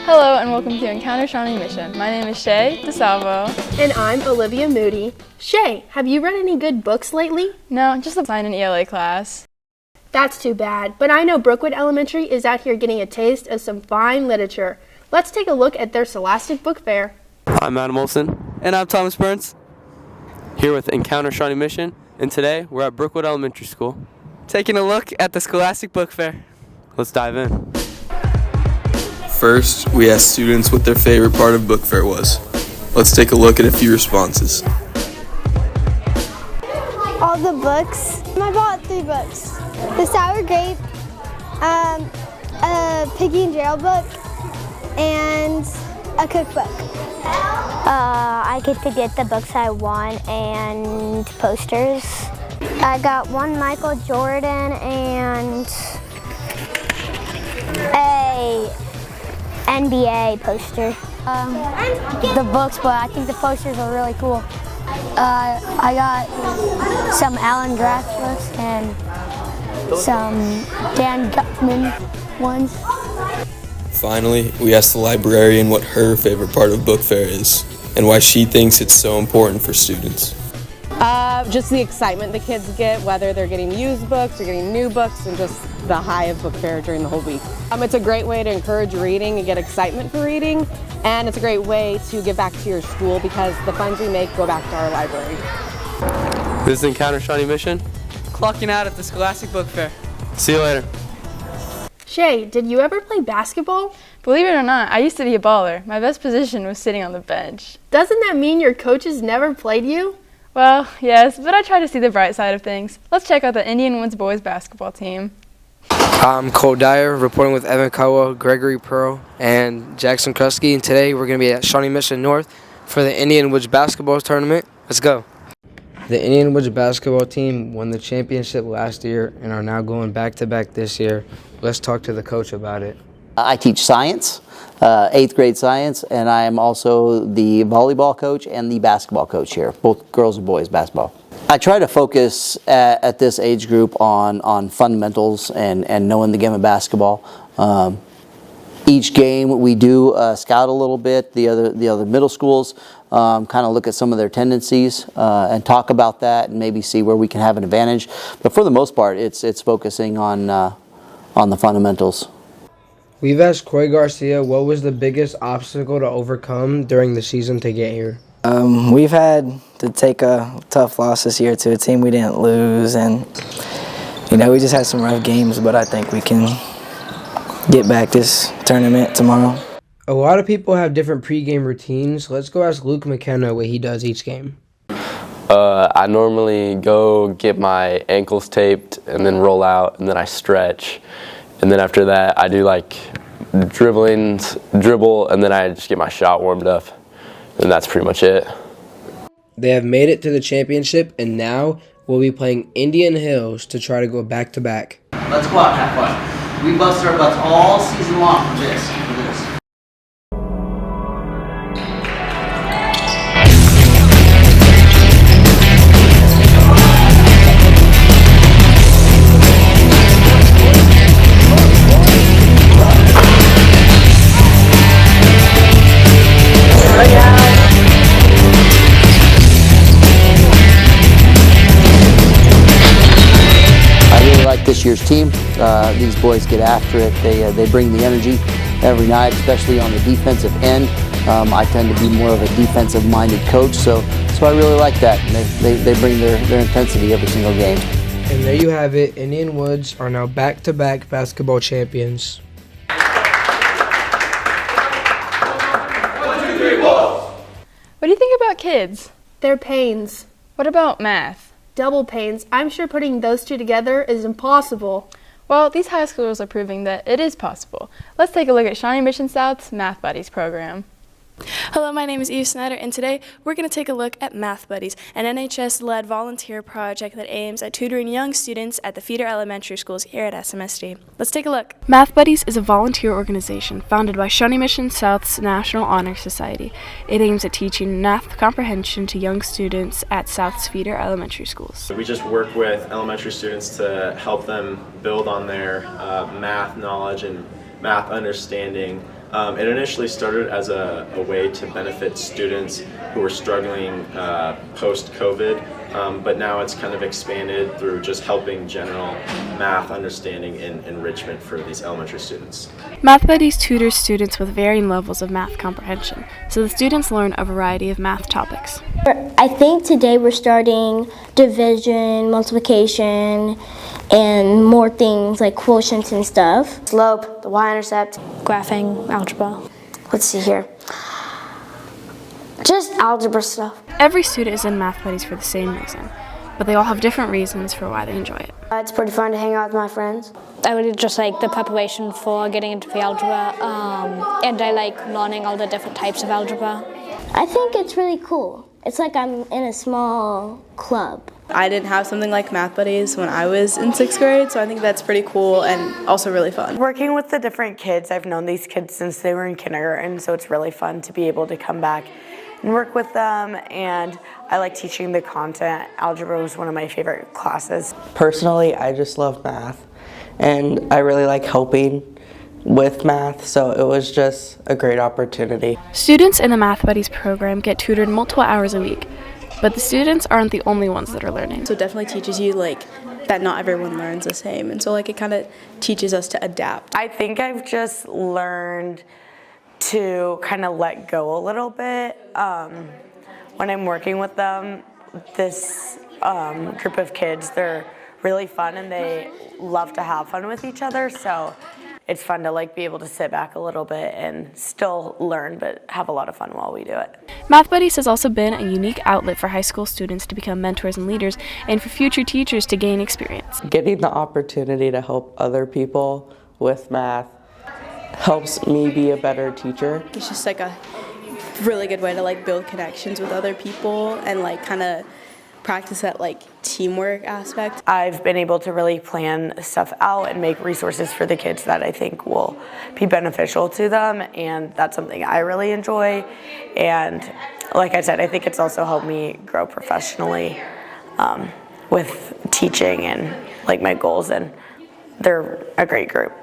Hello and welcome to Encounter Shawnee Mission. My name is Shay DeSalvo. And I'm Olivia Moody. Shay, have you read any good books lately? No, just assigned an ELA class. That's too bad, but I know Brookwood Elementary is out here getting a taste of some fine literature. Let's take a look at their Scholastic Book Fair. I'm Adam Olson. And I'm Thomas Burns. Here with Encounter Shawnee Mission, and today we're at Brookwood Elementary School. Taking a look at the Scholastic Book Fair. Let's dive in. First, we asked students what their favorite part of book fair was. Let's take a look at a few responses. All the books. I bought 3 books. The Sour Grape, a Piggy and Gerald book, and a cookbook. I get to get the books I want and posters. I got 1 Michael Jordan and a NBA poster. The books, but I think the posters are really cool. I got some Alan Gratz books and some Dan Gutman ones. Finally, we asked the librarian what her favorite part of book fair is and why she thinks it's so important for students. Just the excitement the kids get, whether they're getting used books or getting new books, and just the high of book fair during the whole week. It's a great way to encourage reading and get excitement for reading, and it's a great way to give back to your school because the funds we make go back to our library. This is Encounter Shawnee Mission. Clocking out at the Scholastic Book Fair. See you later. Shay, did you ever play basketball? Believe it or not, I used to be a baller. My best position was sitting on the bench. Doesn't that mean your coaches never played you? Well, yes, but I try to see the bright side of things. Let's check out the Indian Woods boys basketball team. I'm Cole Dyer, reporting with Evan Cowell, Gregory Pearl, and Jackson Krusky, and today we're going to be at Shawnee Mission North for the Indian Woods basketball tournament. Let's go. The Indian Woods basketball team won the championship last year and are now going back-to-back this year. Let's talk to the coach about it. I teach science, 8th grade science, and I am also the volleyball coach and the basketball coach here, both girls and boys basketball. I try to focus at this age group on fundamentals and knowing the game of basketball. Each game we do scout a little bit, the other middle schools, kind of look at some of their tendencies and talk about that and maybe see where we can have an advantage. But for the most part, it's focusing on the fundamentals. We've asked Coy Garcia what was the biggest obstacle to overcome during the season to get here. We've had to take a tough loss this year to a team we didn't lose, and we just had some rough games, but I think we can get back this tournament tomorrow. A lot of people have different pregame routines. Let's go ask Luke McKenna what he does each game. I normally go get my ankles taped and then roll out, and then I stretch. And then after that, I do like dribble, and then I just get my shot warmed up. And that's pretty much it. They have made it to the championship, and now we'll be playing Indian Hills to try to go back-to-back. Let's go out and have fun. We busted our butts all season long for this. This year's team, these boys get after it. They bring the energy every night, especially on the defensive end. I tend to be more of a defensive-minded coach, so I really like that. And they bring their intensity every single game. And there you have it. Indian Woods are now back-to-back basketball champions. 1, 2, 3, 4. What do you think about kids? They're pains. What about math? Double pains. I'm sure putting those two together is impossible. Well, these high schoolers are proving that it is possible. Let's take a look at Shawnee Mission South's Math Buddies program. Hello, my name is Eve Snyder, and today we're going to take a look at Math Buddies, an NHS-led volunteer project that aims at tutoring young students at the feeder elementary schools here at SMSV. Let's take a look. Math Buddies is a volunteer organization founded by Shawnee Mission South's National Honor Society. It aims at teaching math comprehension to young students at South's feeder elementary schools. We just work with elementary students to help them build on their math knowledge and math understanding. It initially started as a way to benefit students who were struggling post-COVID, but now it's kind of expanded through just helping general math understanding and enrichment for these elementary students. Math Buddies tutors students with varying levels of math comprehension, so the students learn a variety of math topics. I think today we're starting division, multiplication, and more things like quotients and stuff. Slope, the y-intercept, graphing, algebra. Let's see here. Just algebra stuff. Every student is in Math Buddies for the same reason, but they all have different reasons for why they enjoy it. It's pretty fun to hang out with my friends. I really just like the preparation for getting into the algebra, and I like learning all the different types of algebra. I think it's really cool. It's like I'm in a small club. I didn't have something like Math Buddies when I was in 6th grade, so I think that's pretty cool and also really fun. Working with the different kids, I've known these kids since they were in kindergarten, so it's really fun to be able to come back and work with them, and I like teaching the content. Algebra was one of my favorite classes. Personally, I just love math, and I really like helping with math, so it was just a great opportunity. Students in the Math Buddies program get tutored multiple hours a week, but the students aren't the only ones that are learning. So it definitely teaches you that not everyone learns the same, and so it kind of teaches us to adapt. I think I've just learned to kind of let go a little bit. When I'm working with them, this group of kids, they're really fun and they love to have fun with each other, so it's fun to be able to sit back a little bit and still learn but have a lot of fun while we do it. Math Buddies has also been a unique outlet for high school students to become mentors and leaders and for future teachers to gain experience. Getting the opportunity to help other people with math helps me be a better teacher. It's just a really good way to build connections with other people and kind of practice that teamwork aspect. I've been able to really plan stuff out and make resources for the kids that I think will be beneficial to them, and that's something I really enjoy. And like I said, I think it's also helped me grow professionally with teaching and my goals, and they're a great group.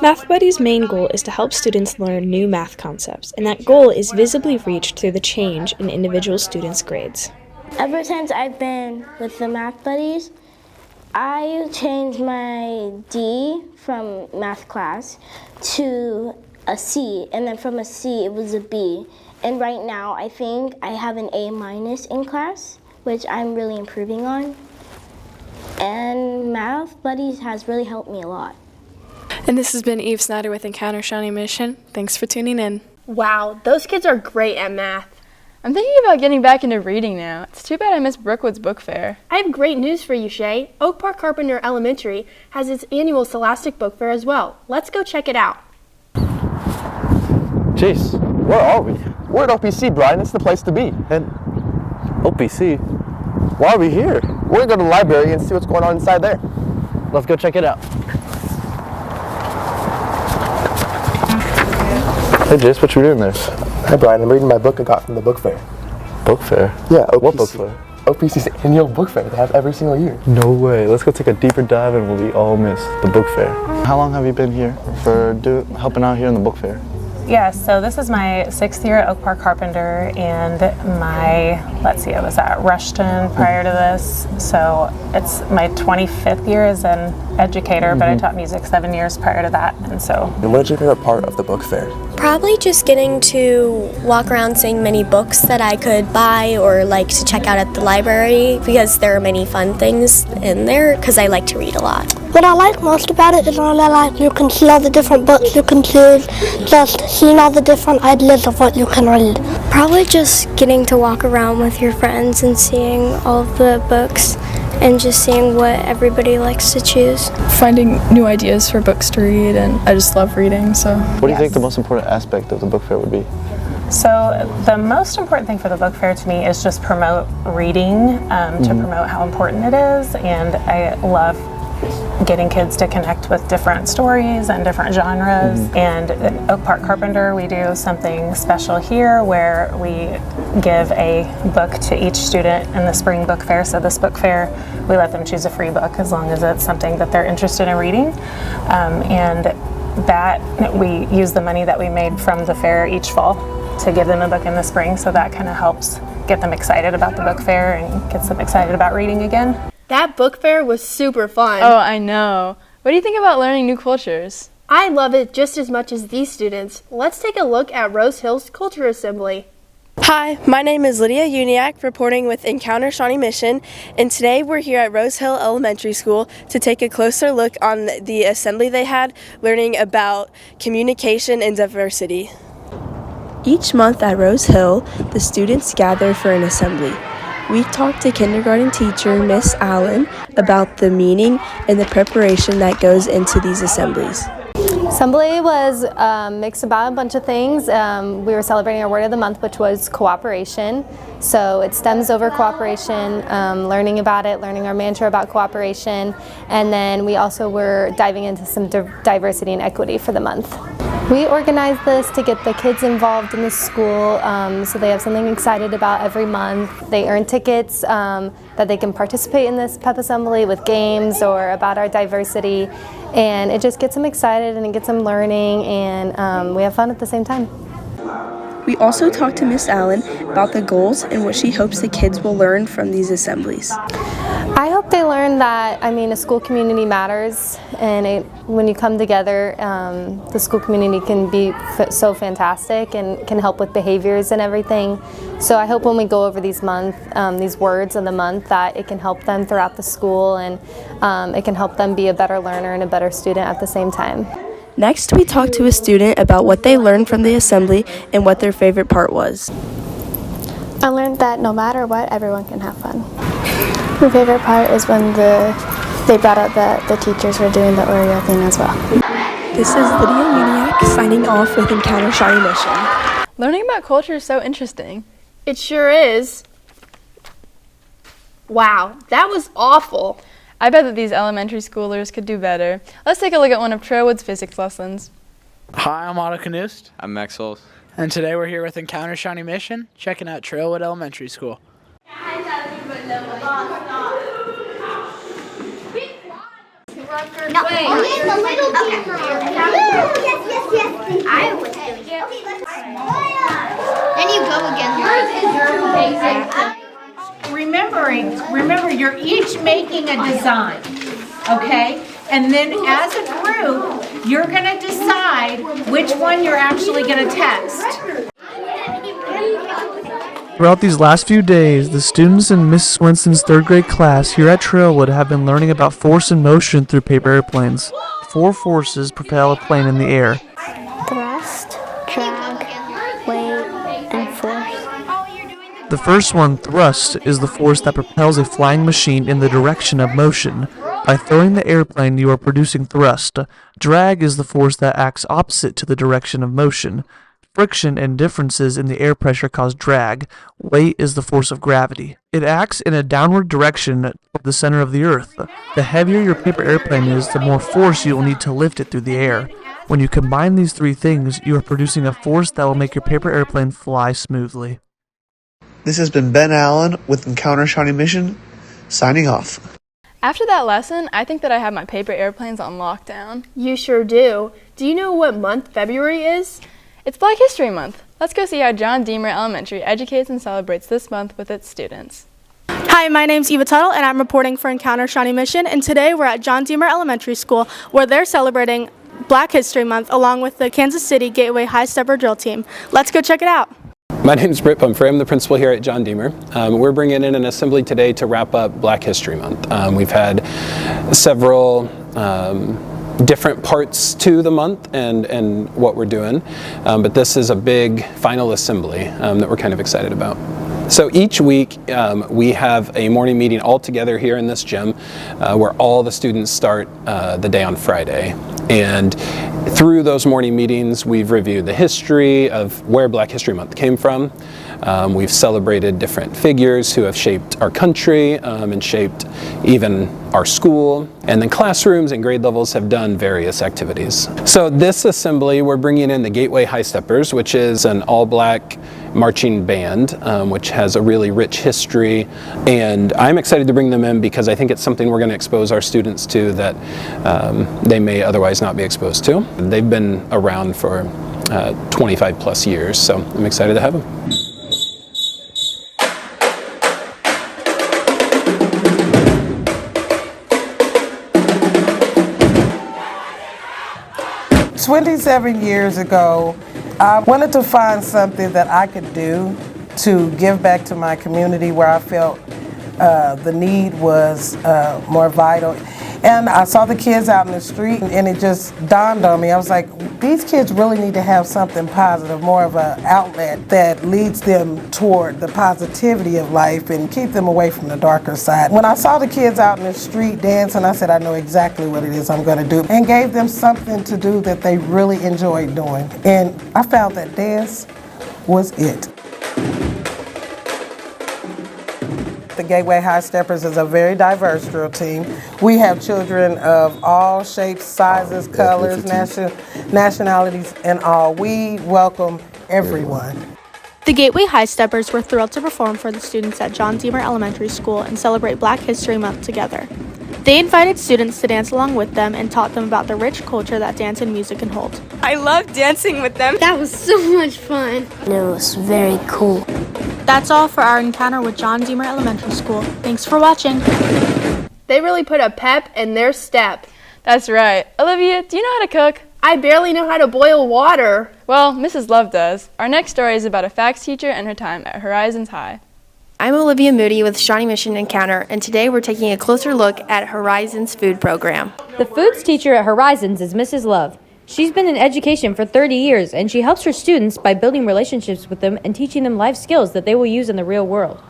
Math Buddies' main goal is to help students learn new math concepts, and that goal is visibly reached through the change in individual students' grades. Ever since I've been with the Math Buddies, I changed my D from math class to a C, and then from a C it was a B. And right now I think I have an A- in class, which I'm really improving on. And Math Buddies has really helped me a lot. And this has been Eve Snyder with Encounter Shawnee Mission. Thanks for tuning in. Wow, those kids are great at math. I'm thinking about getting back into reading now. It's too bad I missed Brookwood's book fair. I have great news for you, Shay. Oak Park Carpenter Elementary has its annual Scholastic Book Fair as well. Let's go check it out. Jeez, where are we? We're at OPC, Brian. It's the place to be. And OPC? Why are we here? We're going to go to the library and see what's going on inside there. Let's go check it out. Hey, Jace, what you doing there? Hi, Brian. I'm reading my book I got from the book fair. Book fair? Yeah, OPC. What book fair? OPC's annual book fair they have every single year. No way. Let's go take a deeper dive and we all miss the book fair. How long have you been here for helping out here in the book fair? Yeah, so this is my 6th year at Oak Park Carpenter, and I was at Rushton prior to this, so it's my 25th year as an educator, but I taught music 7 years prior to that, and so. And what is your favorite part of the book fair? Probably just getting to walk around seeing many books that I could buy or like to check out at the library, because there are many fun things in there, because I like to read a lot. What I like most about it is you can see all the different books you can choose, just seeing all the different ideas of what you can read. Probably just getting to walk around with your friends and seeing all of the books and just seeing what everybody likes to choose. Finding new ideas for books to read, and I just love reading, so. What do you think the most important aspect of the book fair would be? So the most important thing for the book fair to me is just promote reading, to promote how important it is, and I love getting kids to connect with different stories and different genres. And at Oak Park Carpenter, we do something special here where we give a book to each student in the spring book fair. So this book fair, we let them choose a free book as long as it's something that they're interested in reading. And that we use the money that we made from the fair each fall to give them a book in the spring. So that kind of helps get them excited about the book fair and gets them excited about reading again. That book fair was super fun. Oh, I know. What do you think about learning new cultures? I love it just as much as these students. Let's take a look at Rose Hill's Culture Assembly. Hi, my name is Lydia Uniac, reporting with Encounter Shawnee Mission, and today we're here at Rose Hill Elementary School to take a closer look on the assembly they had, learning about communication and diversity. Each month at Rose Hill, the students gather for an assembly. We talked to kindergarten teacher Miss Allen about the meaning and the preparation that goes into these assemblies. Assembly was mixed about a bunch of things. We were celebrating our word of the month, which was cooperation. So it stems over cooperation, learning about it, learning our mantra about cooperation, and then we also were diving into some diversity and equity for the month. We organized this to get the kids involved in the school, so they have something excited about every month. They earn tickets that they can participate in this pep assembly with games or about our diversity, and it just gets them excited and it gets them learning, and we have fun at the same time. We also talked to Miss Allen about the goals and what she hopes the kids will learn from these assemblies. I hope they learn that, a school community matters, and when you come together, the school community can be so fantastic and can help with behaviors and everything. So I hope when we go over these words of the month, that it can help them throughout the school, and it can help them be a better learner and a better student at the same time. Next, we talked to a student about what they learned from the assembly and what their favorite part was. I learned that no matter what, everyone can have fun. My favorite part is when they brought up that the teachers were doing the Oreo thing as well. This is Lydia Uniac signing off with Encounter Shawnee Mission. Learning about culture is so interesting. It sure is. Wow, that was awful. I bet that these elementary schoolers could do better. Let's take a look at one of Trailwood's physics lessons. Hi, I'm Otto Canoost. I'm Max Holes. And today we're here with Encounter Shawnee Mission, checking out Trailwood Elementary School. No. Wait. The little deeper. Yes. I was doing it. Okay, let's. Then you go again. Remember, you're each making a design, okay? And then as a group, you're going to decide which one you're actually going to test. Throughout these last few days, the students in Miss Swenson's 3rd grade class here at Trailwood have been learning about force and motion through paper airplanes. 4 forces propel a plane in the air. Thrust, drag, weight, and force. The first one, thrust, is the force that propels a flying machine in the direction of motion. By throwing the airplane, you are producing thrust. Drag is the force that acts opposite to the direction of motion. Friction and differences in the air pressure cause drag. Weight is the force of gravity. It acts in a downward direction of the center of the earth. The heavier your paper airplane is, the more force you will need to lift it through the air. When you combine these 3 things, you are producing a force that will make your paper airplane fly smoothly. This has been Ben Allen with Encounter Shawnee Mission, signing off. After that lesson, I think that I have my paper airplanes on lockdown. You sure do. Do you know what month February is? It's Black History Month. Let's go see how John Deemer Elementary educates and celebrates this month with its students. Hi, my name's Eva Tuttle, and I'm reporting for Encounter Shawnee Mission, and today we're at John Deemer Elementary School, where they're celebrating Black History Month along with the Kansas City Gateway High Stepper Drill Team. Let's go check it out. My name is Britt Pumphrey. I'm the principal here at John Deemer. We're bringing in an assembly today to wrap up Black History Month. We've had several different parts to the month and what we're doing, but this is a big final assembly that we're kind of excited about. So each week we have a morning meeting all together here in this gym where all the students start the day on Friday. And through those morning meetings we've reviewed the history of where Black History Month came from. We've celebrated different figures who have shaped our country and shaped even our school. And then classrooms and grade levels have done various activities. So this assembly, we're bringing in the Gateway High Steppers, which is an all-black marching band, which has a really rich history. And I'm excited to bring them in because I think it's something we're going to expose our students to that they may otherwise not be exposed to. They've been around for 25 plus years, so I'm excited to have them. "27 years ago, I wanted to find something that I could do to give back to my community where I felt the need was more vital. And I saw the kids out in the street and it just dawned on me. I was like, these kids really need to have something positive, more of an outlet that leads them toward the positivity of life and keep them away from the darker side. When I saw the kids out in the street dancing, I said, I know exactly what it is I'm going to do, and gave them something to do that they really enjoyed doing. And I found that dance was it. The Gateway High Steppers is a very diverse drill team. We have children of all shapes, sizes, colors, nationalities, and all. We welcome everyone. The Gateway High Steppers were thrilled to perform for the students at John Deemer Elementary School and celebrate Black History Month together. They invited students to dance along with them and taught them about the rich culture that dance and music can hold. I love dancing with them. That was so much fun. It was very cool. That's all for our encounter with John Deemer Elementary School. Thanks for watching. They really put a pep in their step. That's right. Olivia, do you know how to cook? I barely know how to boil water. Well, Mrs. Love does. Our next story is about a facts teacher and her time at Horizons High. I'm Olivia Moody with Shawnee Mission Encounter, and today we're taking a closer look at Horizons food program. The foods teacher at Horizons is Mrs. Love. She's been in education for 30 years, and she helps her students by building relationships with them and teaching them life skills that they will use in the real world.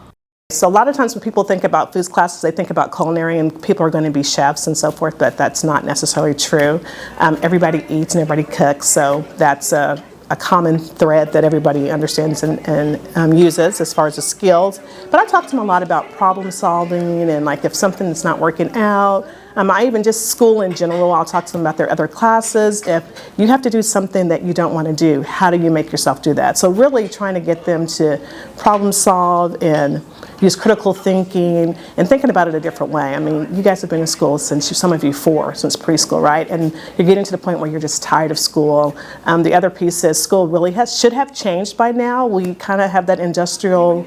So a lot of times when people think about foods classes, they think about culinary and people are going to be chefs and so forth, but that's not necessarily true. Everybody eats and everybody cooks, so that's a common thread that everybody understands and uses as far as the skills. But I talk to them a lot about problem solving and like if something is not working out. I even just school in general, I'll talk to them about their other classes. If you have to do something that you don't want to do, how do you make yourself do that? So really trying to get them to problem solve and use critical thinking and thinking about it a different way. I mean, you guys have been in school since, some of you since preschool, right? And you're getting to the point where you're just tired of school. The other piece is school really should have changed by now. We kind of have that industrial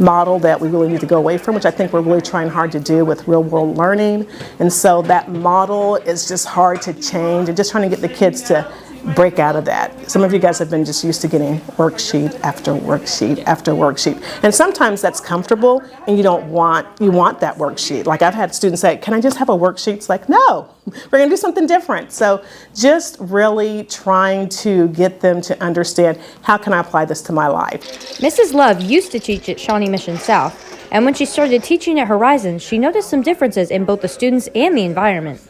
model that we really need to go away from, which I think we're really trying hard to do with real world learning. And so that model is just hard to change and just trying to get the kids to break out of that. Some of you guys have been just used to getting worksheet after worksheet after worksheet. And sometimes that's comfortable and you want that worksheet. Like I've had students say, can I just have a worksheet? It's like, no, we're gonna do something different. So just really trying to get them to understand, how can I apply this to my life? Mrs. Love used to teach at Shawnee Mission South, and when she started teaching at Horizons, she noticed some differences in both the students and the environment.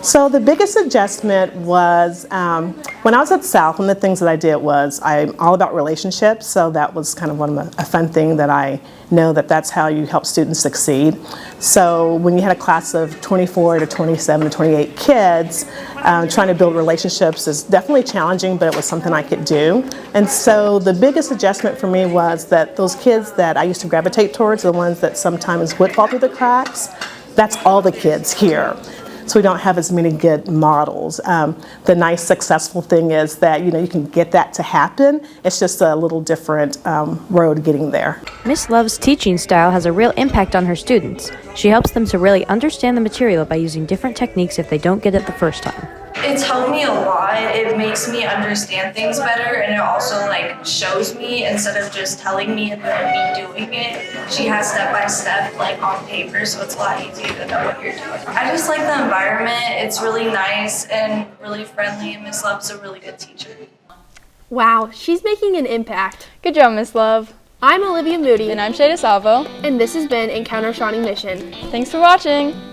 So the biggest adjustment was when I was at South, one of the things that I did was I'm all about relationships, so that was kind of a fun thing that I know that's how you help students succeed. So when you had a class of 24 to 27 to 28 kids, trying to build relationships is definitely challenging, but it was something I could do. And so the biggest adjustment for me was that those kids that I used to gravitate towards, the ones that sometimes would fall through the cracks, that's all the kids here. So we don't have as many good models. The nice successful thing is that you can get that to happen. It's just a little different road getting there. Miss Love's teaching style has a real impact on her students. She helps them to really understand the material by using different techniques if they don't get it the first time. It's helped me a lot. It makes me understand things better, and it also shows me instead of just telling me and then me doing it. She has step-by-step on paper, so it's a lot easier to know what you're doing. I just like the environment. It's really nice and really friendly, and Miss Love's a really good teacher. Wow, she's making an impact. Good job, Miss Love. I'm Olivia Moody. And I'm Shada Salvo. And this has been Encounter Shawnee Mission. Thanks for watching.